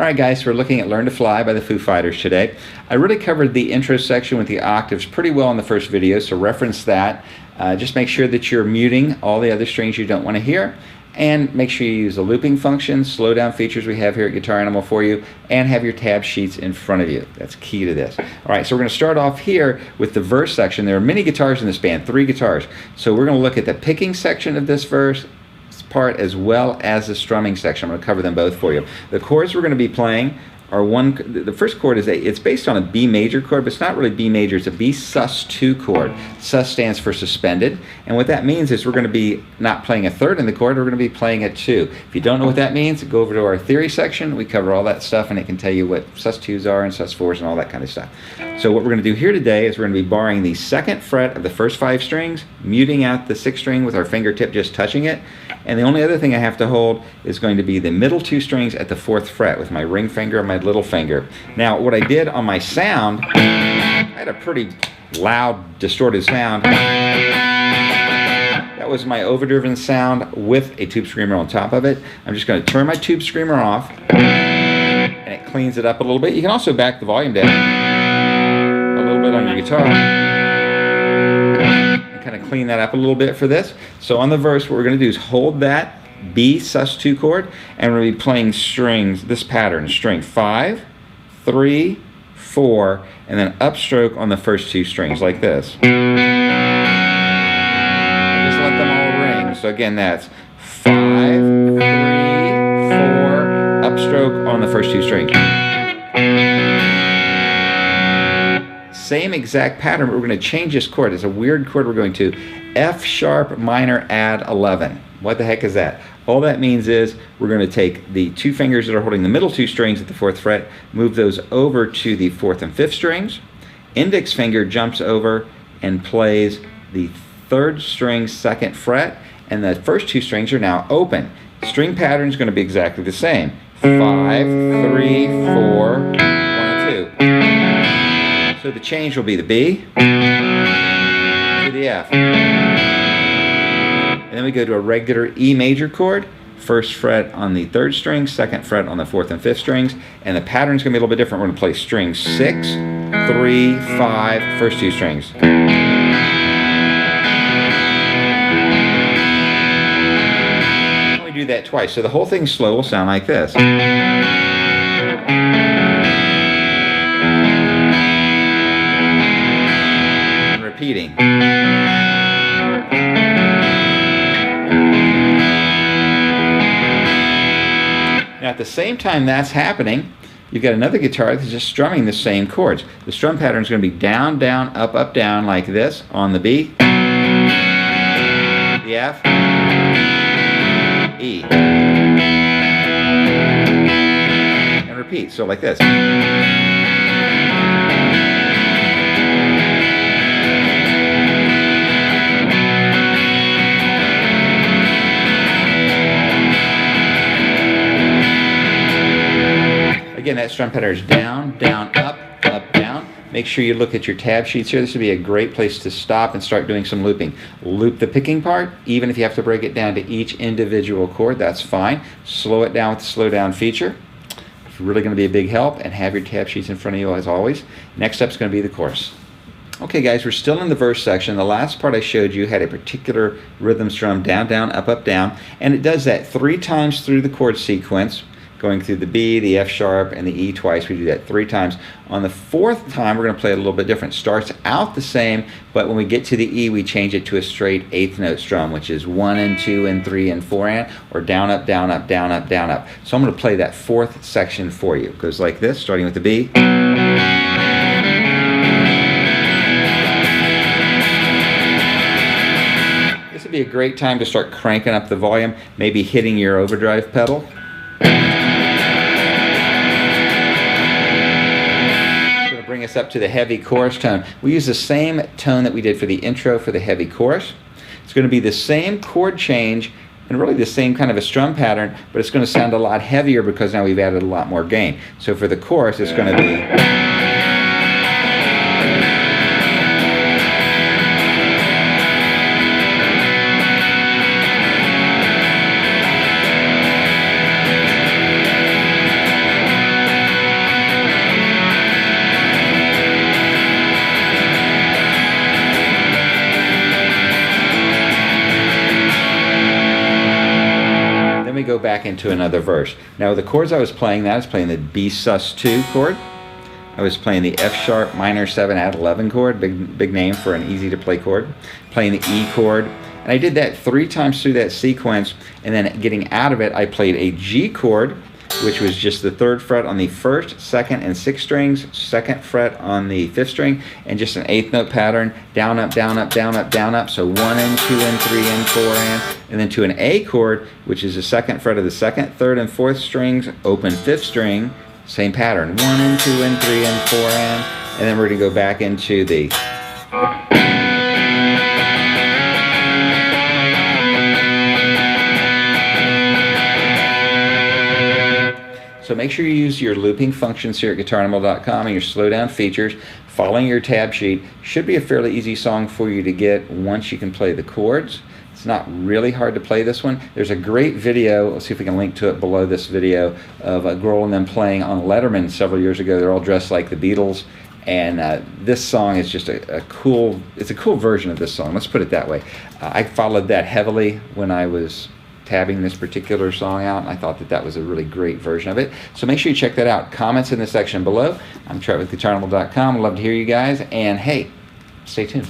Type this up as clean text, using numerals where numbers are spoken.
Alright guys, so we're looking at Learn to Fly by the Foo Fighters today. I really covered the intro section with the octaves pretty well in the first video, so reference that. Just make sure that you're muting all the other strings you don't want to hear, and make sure you use the looping function, slow down features we have here at Guitar Animal for you, and have your tab sheets in front of you. That's key to this. Alright, so we're going to start off here with the verse section. There are many guitars in this band, 3 guitars. So we're going to look at the picking section of this verse part as well as the strumming section. I'm going to cover them both for you. The chords we're going to be playing are the first chord is it's based on a B major chord, but it's not really B major, it's a B sus2 chord. Sus stands for suspended, and what that means is we're going to be not playing a third in the chord, we're going to be playing a 2. If you don't know what that means, go over to our theory section. We cover all that stuff, and it can tell you what sus2s are and sus4s and all that kind of stuff. So what we're going to do here today is we're going to be barring the 2nd fret of the first 5 strings, muting out the 6th string with our fingertip just touching it, and the only other thing I have to hold is going to be the middle 2 strings at the 4th fret with my ring finger and my little finger. Now what I did on my sound, I had a pretty loud distorted sound. That was my overdriven sound with a tube screamer on top of it. I'm just going to turn my tube screamer off, and it cleans it up a little bit. You can also back the volume down a little bit on your guitar and kind of clean that up a little bit for this. So on the verse, what we're going to do is hold that B sus2 chord, and we're going to be playing strings, this pattern, string 5, 3, 4, and then upstroke on the first 2 strings like this. Just let them all ring. So again, that's 5, 3, 4, upstroke on the first 2 strings. Same exact pattern, but we're going to change this chord. It's a weird chord. We're going to F sharp minor add 11. What the heck is that? All that means is we're going to take the 2 fingers that are holding the middle 2 strings at the 4th fret, move those over to the 4th and 5th strings. Index finger jumps over and plays the 3rd string 2nd fret, and the first 2 strings are now open. String pattern is going to be exactly the same. 5, 3, 4, 1, and 2. So the change will be the B to the F. And then we go to a regular E major chord, 1st fret on the 3rd string, 2nd fret on the 4th and 5th strings, and the pattern's going to be a little bit different. We're going to play string 6, 3, 5, first 2 strings. And we do that twice, so the whole thing slow will sound like this. And repeating. Now at the same time that's happening, you've got another guitar that's just strumming the same chords. The strum pattern is going to be down, down, up, down like this on the B, the F, E, and repeat, so like this. Again, that strum pattern is down, down, up, down. Make sure you look at your tab sheets here. This would be a great place to stop and start doing some looping. Loop the picking part, even if you have to break it down to each individual chord, that's fine. Slow it down with the slow down feature. It's really going to be a big help, and have your tab sheets in front of you as always. Next up is going to be the chorus. Okay guys, we're still in the verse section. The last part I showed you had a particular rhythm strum, down, down, up, down, and it does that 3 times through the chord sequence, going through the B, the F sharp, and the E twice. We do that 3 times. On the 4th time, we're going to play it a little bit different. Starts out the same, but when we get to the E, we change it to a straight 8th note strum, which is 1 and 2 and 3 and 4 and, or down, up, down, up, down, up, down, up. So I'm going to play that 4th section for you. It goes like this, starting with the B. This would be a great time to start cranking up the volume, maybe hitting your overdrive pedal. Bring us up to the heavy chorus tone. We use the same tone that we did for the intro for the heavy chorus. It's going to be the same chord change and really the same kind of a strum pattern, but it's going to sound a lot heavier because now we've added a lot more gain. So for the chorus, it's going to be... go back into another verse. Now the chords I was playing, I was playing the B sus2 chord. I was playing the F sharp minor 7 add 11 chord, big name for an easy to play chord. Playing the E chord, and I did that 3 times through that sequence, and then getting out of it, I played a G chord, which was just the 3rd fret on the 1st, 2nd, and 6th strings, 2nd fret on the 5th string, and just an 8th note pattern, down, up, down, up, down, up, down, up, so 1 and 2 and 3 and 4 and then to an A chord, which is the 2nd fret of the 2nd, 3rd, and 4th strings, open 5th string, same pattern, 1 and 2 and 3 and 4 and then we're going to go back into the So make sure you use your looping functions here at GuitarAnimal.com and your slowdown features. Following your tab sheet should be a fairly easy song for you to get once you can play the chords. It's not really hard to play this one. There's a great video, let's see if we can link to it below this video, of Grohl and them playing on Letterman several years ago. They're all dressed like the Beatles, and this song is just a cool version of this song, let's put it that way. I followed that heavily when I was tabbing this particular song out, and I thought that was a really great version of it. So make sure you check that out. Comments in the section below. I'm Trent with GuitarAnimal.com. I'd love to hear you guys, and hey, stay tuned.